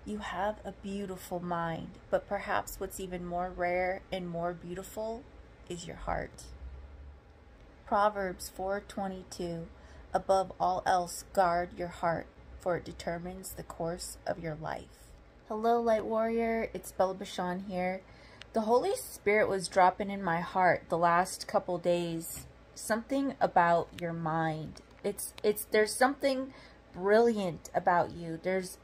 You have a beautiful mind, but perhaps what's even more rare and more beautiful is your heart. Proverbs 4:22. Above all else, guard your heart, for it determines the course of your life. Hello, Light Warrior. It's Bashan here. The Holy Spirit was dropping in my heart the last couple days. Something about your mind. There's something brilliant about you. There's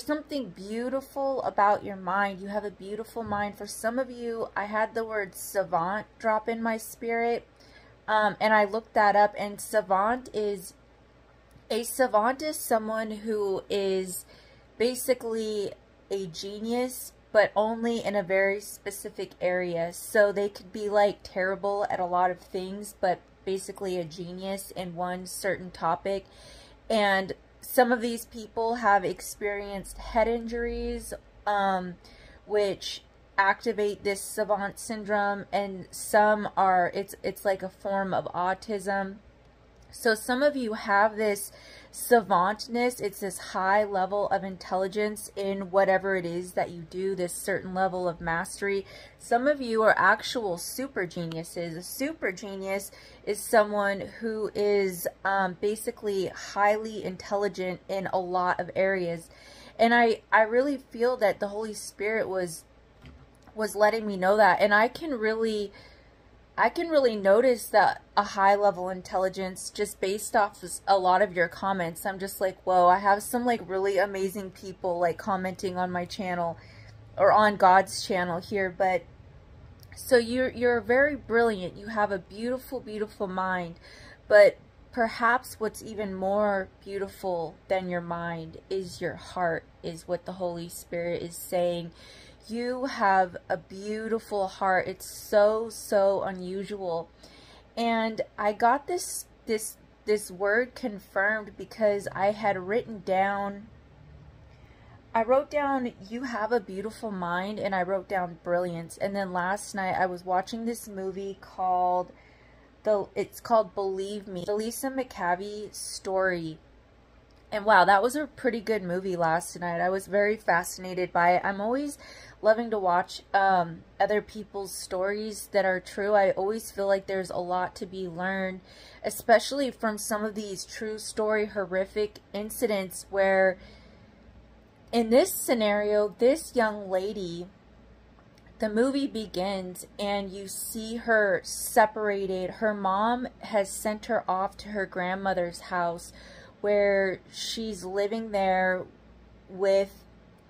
something beautiful about your mind. You have a beautiful mind. For some of you, I had the word savant drop in my spirit. And I looked that up, and savant is someone who is basically a genius, but only in a very specific area. So they could be like terrible at a lot of things, but basically a genius in one certain topic. And some of these people have experienced head injuries, which activate this savant syndrome, and some are, it's like a form of autism. So some of you have this savantness. It's this high level of intelligence in whatever it is that you do, this certain level of mastery. Some of you are actual super geniuses. A super genius is someone who is basically highly intelligent in a lot of areas. And I really feel that the Holy Spirit was letting me know that. And I can really notice that a high level intelligence just based off a lot of your comments. I'm just like, whoa, I have some like really amazing people like commenting on my channel or on God's channel here. But so you're very brilliant. You have a beautiful, beautiful mind. But perhaps what's even more beautiful than your mind is your heart, is what the Holy Spirit is saying. You have a beautiful heart. It's so, so unusual. And I got this word confirmed because I had written down, I wrote down, you have a beautiful mind, and I wrote down brilliance. And then last night I was watching this movie called, it's called Believe Me, the Lisa McCavie story. And wow, that was a pretty good movie last night. I was very fascinated by it. I'm always loving to watch other people's stories that are true. I always feel like there's a lot to be learned, especially from some of these true story horrific incidents where in this scenario, this young lady, the movie begins and you see her separated. Her mom has sent her off to her grandmother's house where she's living there with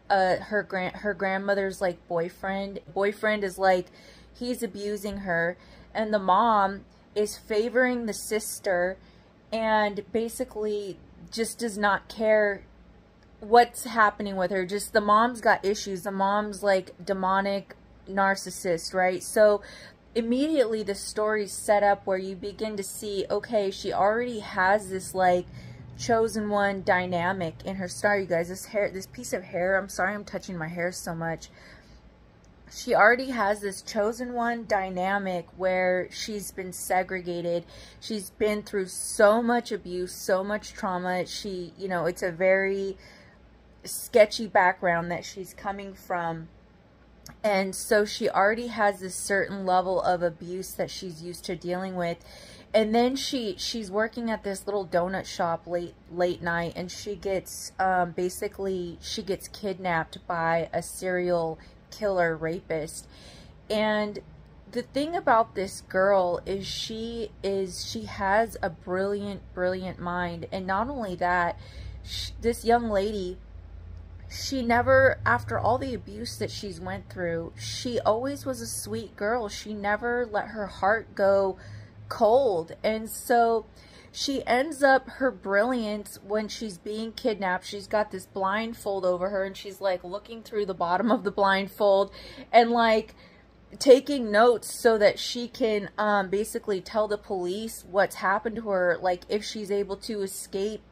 her grandmother's like boyfriend. Boyfriend is like, he's abusing her, and the mom is favoring the sister and basically just does not care what's happening with her. Just the mom's got issues. The mom's like demonic narcissist, right? So immediately the story's set up where you begin to see, okay, she already has this like chosen one dynamic in her star. You guys, this piece of hair, I'm sorry I'm touching my hair so much. She already has this chosen one dynamic where she's been segregated. She's been through so much abuse, so much trauma. She, you know, it's a very sketchy background that she's coming from. And so she already has this certain level of abuse that she's used to dealing with. And then she's working at this little donut shop late night, and she gets basically she gets kidnapped by a serial killer rapist. And the thing about this girl is she has a brilliant mind. And not only that, this young lady, she never, after all the abuse that she's went through, she always was a sweet girl. She never let her heart go cold. And so she ends up, her brilliance, when she's being kidnapped, she's got this blindfold over her, and she's like looking through the bottom of the blindfold and like taking notes so that she can basically tell the police what's happened to her, like if she's able to escape.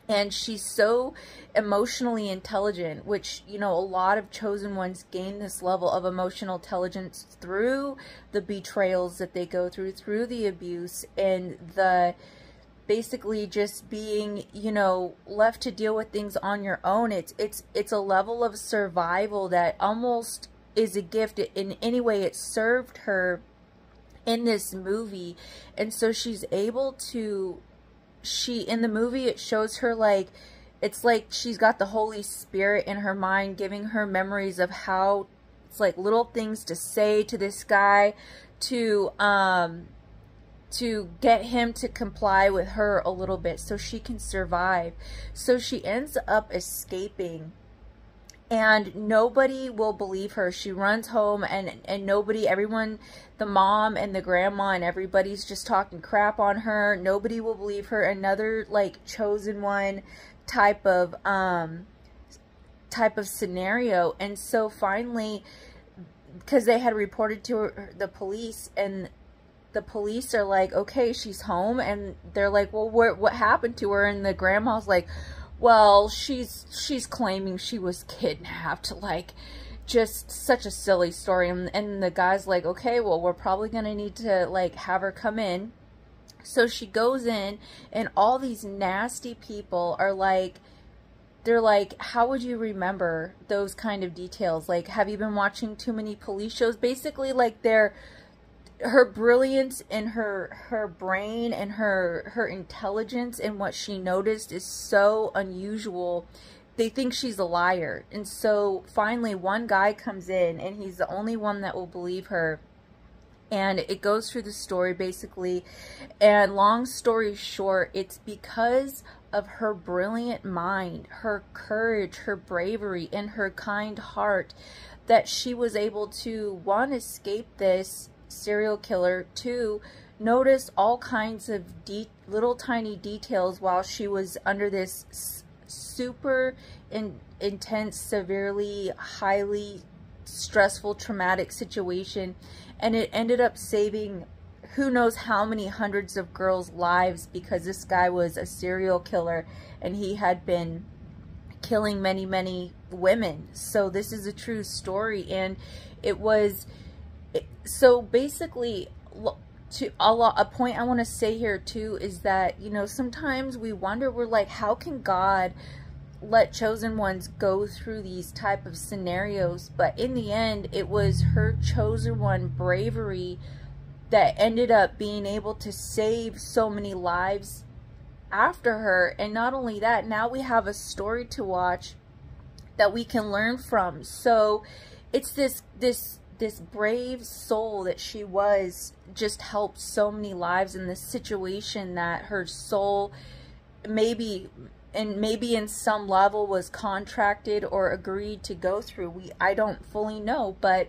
And she's so emotionally intelligent, which, you know, a lot of chosen ones gain this level of emotional intelligence through the betrayals that they go through the abuse and the basically just being, you know, left to deal with things on your own. It's a level of survival that almost is a gift. In any way it served her in this movie. And so she's able to, in the movie it shows her like, it's like she's got the Holy Spirit in her mind giving her memories of how it's like little things to say to this guy to get him to comply with her a little bit so she can survive. So she ends up escaping and nobody will believe her. She runs home and nobody, everyone, the mom and the grandma and everybody's just talking crap on her. Nobody will believe her. Another like chosen one type of scenario. And so finally, because they had reported to her, the police, and the police are like, okay, she's home. And they're like, well, what happened to her? And the grandma's like, well, she's claiming she was kidnapped. Like, just such a silly story. And the guy's like, okay, well, we're probably gonna need to like have her come in. So she goes in, and all these nasty people are like, they're like, how would you remember those kind of details? Like, have you been watching too many police shows? Basically, like, her brilliance and her brain and her intelligence and what she noticed is so unusual. They think she's a liar. And so finally one guy comes in, and he's the only one that will believe her. And it goes through the story basically. And long story short, it's because of her brilliant mind, her courage, her bravery, and her kind heart that she was able to, one, escape this serial killer, two, notice all kinds of little tiny details while she was under this super intense, severely, highly stressful, traumatic situation. And it ended up saving who knows how many hundreds of girls' lives, because this guy was a serial killer and he had been killing many, many women. So this is a true story. And it was, so basically, a point I want to say here too is that, you know, sometimes we wonder, we're like, how can God let chosen ones go through these type of scenarios? But in the end, it was her chosen one bravery that ended up being able to save so many lives after her. And not only that, now we have a story to watch that we can learn from. So it's this brave soul that she was, just helped so many lives in this situation that her soul maybe in some level was contracted or agreed to go through. I don't fully know, but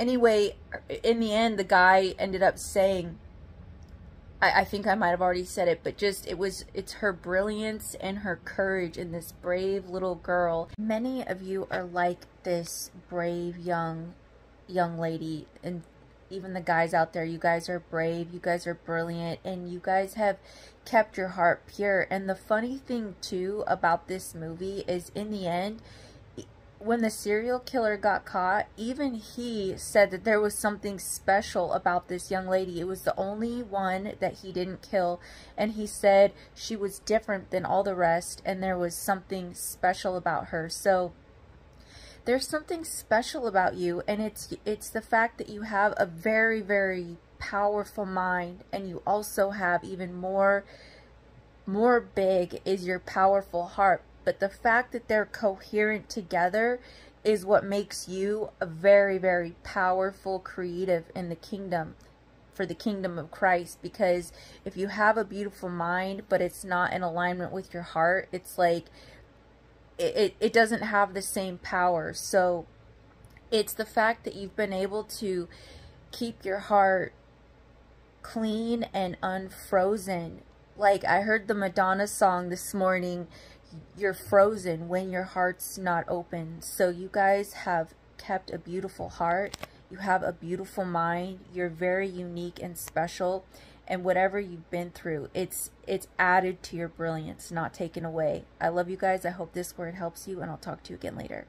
anyway, in the end, the guy ended up saying, I think I might have already said it, but just, it's her brilliance and her courage in this brave little girl. Many of you are like this brave young lady, and even the guys out there, you guys are brave, you guys are brilliant, and you guys have kept your heart pure. And the funny thing too about this movie is, in the end, when the serial killer got caught, even he said that there was something special about this young lady. It was the only one that he didn't kill, and he said she was different than all the rest, and there was something special about her. So there's something special about you, and it's the fact that you have a very, very powerful mind, and you also have even more big is your powerful heart. But the fact that they're coherent together is what makes you a very, very powerful creative in the kingdom, for the kingdom of Christ. Because if you have a beautiful mind, but it's not in alignment with your heart, it's like, it doesn't have the same power. So it's the fact that you've been able to keep your heart clean and unfrozen. Like, I heard the Madonna song this morning, you're frozen when your heart's not open. So you guys have kept a beautiful heart. You have a beautiful mind. You're very unique and special. And whatever you've been through, it's added to your brilliance, not taken away. I love you guys. I hope this word helps you, and I'll talk to you again later.